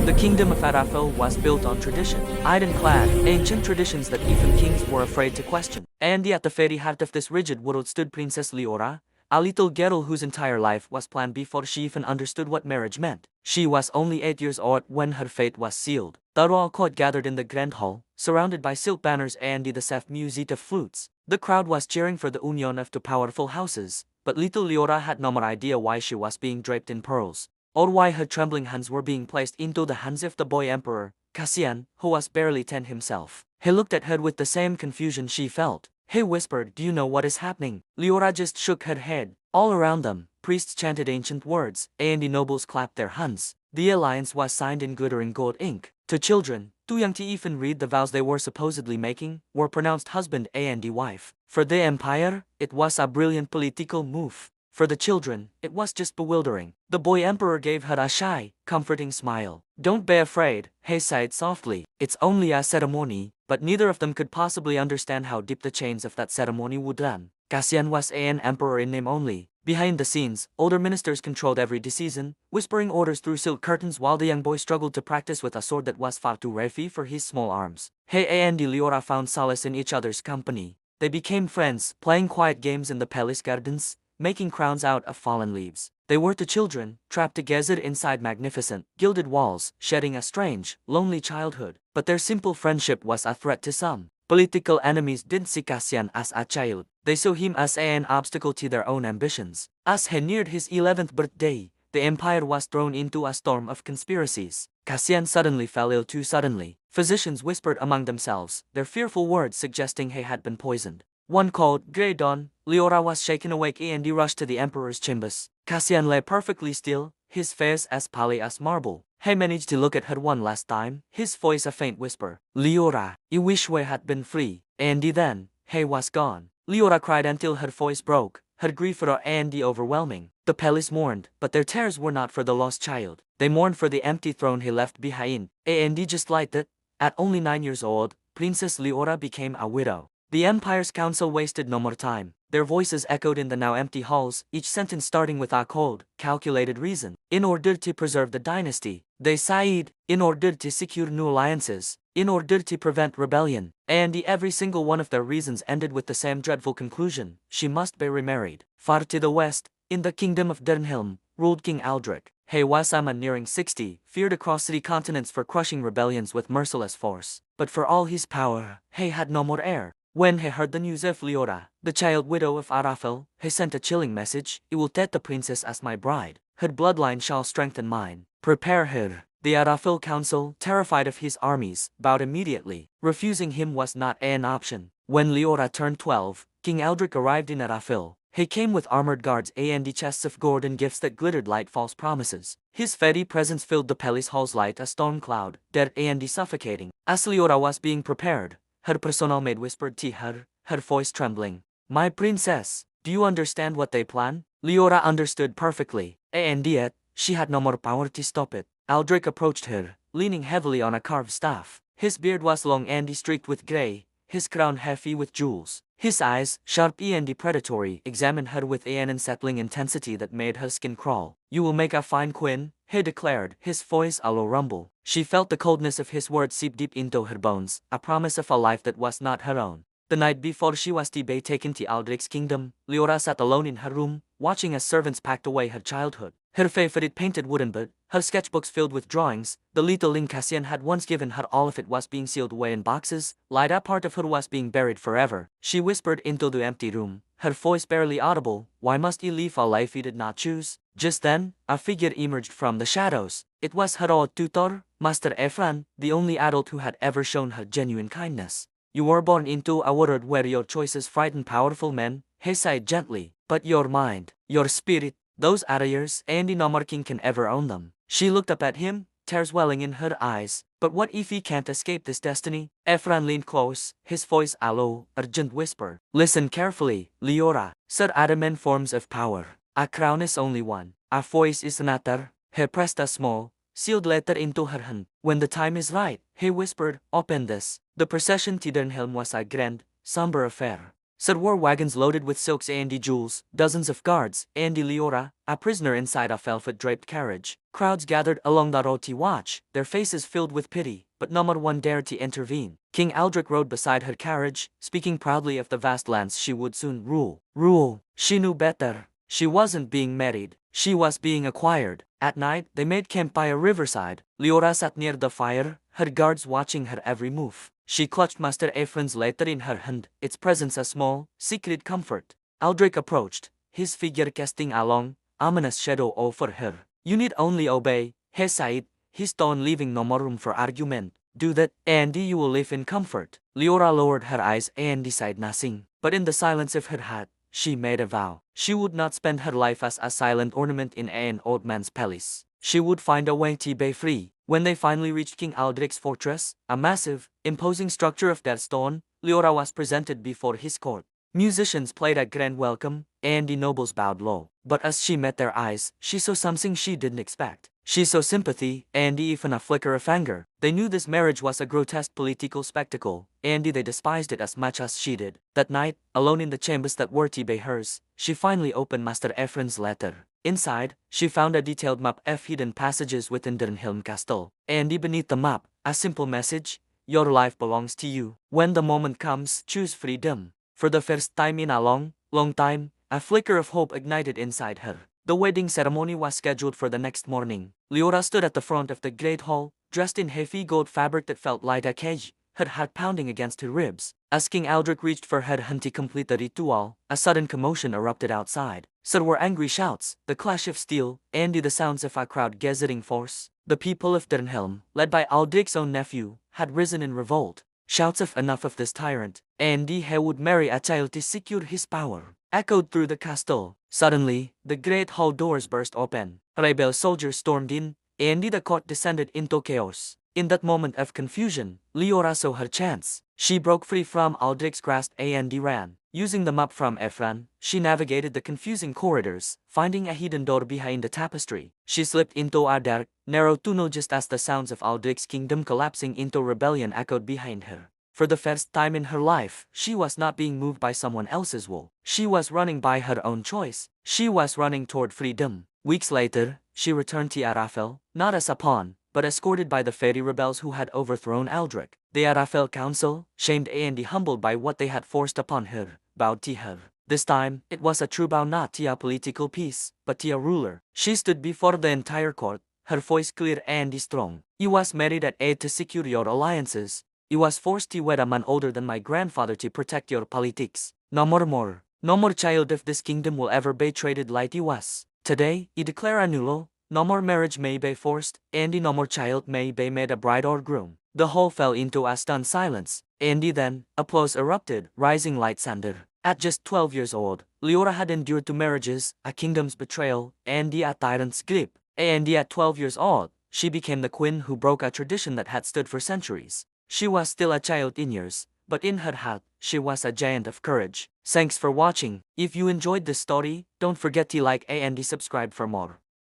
The kingdom of Arafel was built on tradition, iron-clad, ancient traditions that even kings were afraid to question. And at the very heart of this rigid world stood Princess Leora, a little girl whose entire life was planned before she even understood what marriage meant. She was only 8 years old when her fate was sealed. The royal court gathered in the grand hall, surrounded by silk banners and the soft music of flutes. The crowd was cheering for the union of two powerful houses, but little Leora had no more idea why she was being draped in pearls, or why her trembling hands were being placed into the hands of the boy emperor, Cassian, who was barely 10 himself. He looked at her with the same confusion she felt. He whispered, "Do you know what is happening?" Leora just shook her head. All around them, priests chanted ancient words, and the nobles clapped their hands. The alliance was signed in glittering gold ink. To children, too young to even read the vows they were supposedly making, were pronounced husband and wife. For the empire, it was a brilliant political move. For the children, it was just bewildering. The boy emperor gave her a shy, comforting smile. "Don't be afraid," he sighed softly. "It's only a ceremony." But neither of them could possibly understand how deep the chains of that ceremony would run. Cassian was an emperor in name only. Behind the scenes, older ministers controlled every decision, whispering orders through silk curtains while the young boy struggled to practice with a sword that was far too heavy for his small arms. He and Leora found solace in each other's company. They became friends, playing quiet games in the palace gardens, making crowns out of fallen leaves. They were two children, trapped together inside magnificent, gilded walls, sharing a strange, lonely childhood. But their simple friendship was a threat to some. Political enemies didn't see Cassian as a child. They saw him as an obstacle to their own ambitions. As he neared his 11th birthday, the empire was thrown into a storm of conspiracies. Cassian suddenly fell ill too suddenly. Physicians whispered among themselves, their fearful words suggesting he had been poisoned. One cold, grey dawn, Leora was shaken awake and rushed to the emperor's chambers. Cassian lay perfectly still, his face as pale as marble. He managed to look at her one last time, his voice a faint whisper. "Leora, I wish we had been free." And then, he was gone. Leora cried until her voice broke, her grief raw and overwhelming. The palace mourned, but their tears were not for the lost child. They mourned for the empty throne he left behind. And just like that, at only 9 years old, Princess Leora became a widow. The empire's council wasted no more time. Their voices echoed in the now empty halls, each sentence starting with a cold, calculated reason. In order to preserve the dynasty, they sighed. In order to secure new alliances. In order to prevent rebellion. And every single one of their reasons ended with the same dreadful conclusion: she must be remarried. Far to the west, in the kingdom of Dernhelm, ruled King Aldrich. He was a man nearing 60, feared across 3 continents for crushing rebellions with merciless force. But for all his power, he had no more heir. When he heard the news of Leora, the child widow of Arafel, he sent a chilling message: "I will take the princess as my bride. Her bloodline shall strengthen mine. Prepare her." The Arafel council, terrified of his armies, bowed immediately. Refusing him was not an option. When Leora turned 12, King Aldrich arrived in Arafel. He came with armored guards and chests of gold and gifts that glittered like false promises. His very presence filled the palace halls like a storm cloud, dead and suffocating. As Leora was being prepared, her personal maid whispered to her, her voice trembling, "My princess, do you understand what they plan?" Leora understood perfectly, and yet, she had no more power to stop it. Aldrich approached her, leaning heavily on a carved staff. His beard was long and streaked with grey, his crown heavy with jewels. His eyes, sharp and predatory, examined her with an unsettling intensity that made her skin crawl. "You will make a fine queen," he declared, his voice a low rumble. She felt the coldness of his words seep deep into her bones, a promise of a life that was not her own. The night before she was to be taken to Aldrich's kingdom, Leora sat alone in her room, watching as servants packed away her childhood. Her favorite painted wooden bed, her sketchbooks filled with drawings, the little ring Cassian had once given her, all of it was being sealed away in boxes, like a part of her was being buried forever. She whispered into the empty room, her voice barely audible, "Why must he live a life he did not choose?" Just then, a figure emerged from the shadows. It was her old tutor, Master Ephraim, the only adult who had ever shown her genuine kindness. "You were born into a world where your choices frighten powerful men," he sighed gently. "But your mind, your spirit, those are yours, and no more king can ever own them." She looked up at him, tears welling in her eyes. "But what if he can't escape this destiny?" Ephraim leaned close, his voice a low, urgent whisper. "Listen carefully, Leora. There are many forms of power. A crown is only one. A voice is another." He pressed a small, sealed letter into her hand. "When the time is right," he whispered, "open this." The procession to Dernhelm was a grand, somber affair. Said war wagons loaded with silks and jewels, dozens of guards, and Leora, a prisoner inside a velvet-draped carriage. Crowds gathered along the road to watch, their faces filled with pity, but not one dared to intervene. King Aldrich rode beside her carriage, speaking proudly of the vast lands she would soon rule. Rule. She knew better. She wasn't being married, she was being acquired. At night, they made camp by a riverside. Leora sat near the fire, her guards watching her every move. She clutched Master Ephraim's letter in her hand, its presence a small, secret comfort. Aldrich approached, his figure casting a long, ominous shadow over her. You need only obey, he said, his tone leaving no more room for argument. Do that, and you will live in comfort. Leora lowered her eyes and said nothing, but in the silence of her heart, she made a vow. She would not spend her life as a silent ornament in an old man's palace. She would find a way to be free. When they finally reached King Aldrich's fortress, a massive, imposing structure of dead stone, Leora was presented before his court. Musicians played a grand welcome, and the nobles bowed low. But as she met their eyes, she saw something she didn't expect. She saw sympathy, and even a flicker of anger. They knew this marriage was a grotesque political spectacle, and they despised it as much as she did. That night, alone in the chambers that were to be hers, she finally opened Master Ephraim's letter. Inside, she found a detailed map of hidden passages within Dernhelm Castle, and beneath the map, a simple message: your life belongs to you. When the moment comes, choose freedom. For the first time in a long, long time, a flicker of hope ignited inside her. The wedding ceremony was scheduled for the next morning. Leora stood at the front of the great hall, dressed in heavy gold fabric that felt like a cage, her heart pounding against her ribs. As King Aldrich reached for her hand to complete the ritual, a sudden commotion erupted outside. So were angry shouts, the clash of steel, and the sounds of a crowd gathering force. The people of Dernhelm, led by Aldrich's own nephew, had risen in revolt. Shouts of enough of this tyrant, and he would marry a child to secure his power, echoed through the castle. Suddenly, the great hall doors burst open. Rebel soldiers stormed in, and the court descended into chaos. In that moment of confusion, Leora saw her chance. She broke free from Aldrich's grasp and ran. Using the map from Ephraim, she navigated the confusing corridors, finding a hidden door behind the tapestry. She slipped into a dark, narrow tunnel just as the sounds of Aldrich's kingdom collapsing into rebellion echoed behind her. For the first time in her life, she was not being moved by someone else's will. She was running by her own choice. She was running toward freedom. Weeks later, she returned to Arafel, not as a pawn, but escorted by the fairy rebels who had overthrown Aldrich. The Arafel council, shamed and humbled by what they had forced upon her, bowed to her. This time, it was a true bow, not to a political piece, but to a ruler. She stood before the entire court, her voice clear and strong. You was married at age to secure your alliances. You was forced to wed a man older than my grandfather to protect your politics. No more. No more child of this kingdom will ever be treated like you was. Today, you declare a new law. No more marriage may be forced, and no more child may be made a bride or groom. The whole fell into a stunned silence, and then, applause erupted, rising like thunder. At just 12 years old, Leora had endured 2 marriages, a kingdom's betrayal, and a tyrant's grip. And at 12 years old, she became the queen who broke a tradition that had stood for centuries. She was still a child in years, but in her heart, she was a giant of courage. Thanks for watching. If you enjoyed this story, don't forget to like and subscribe for more.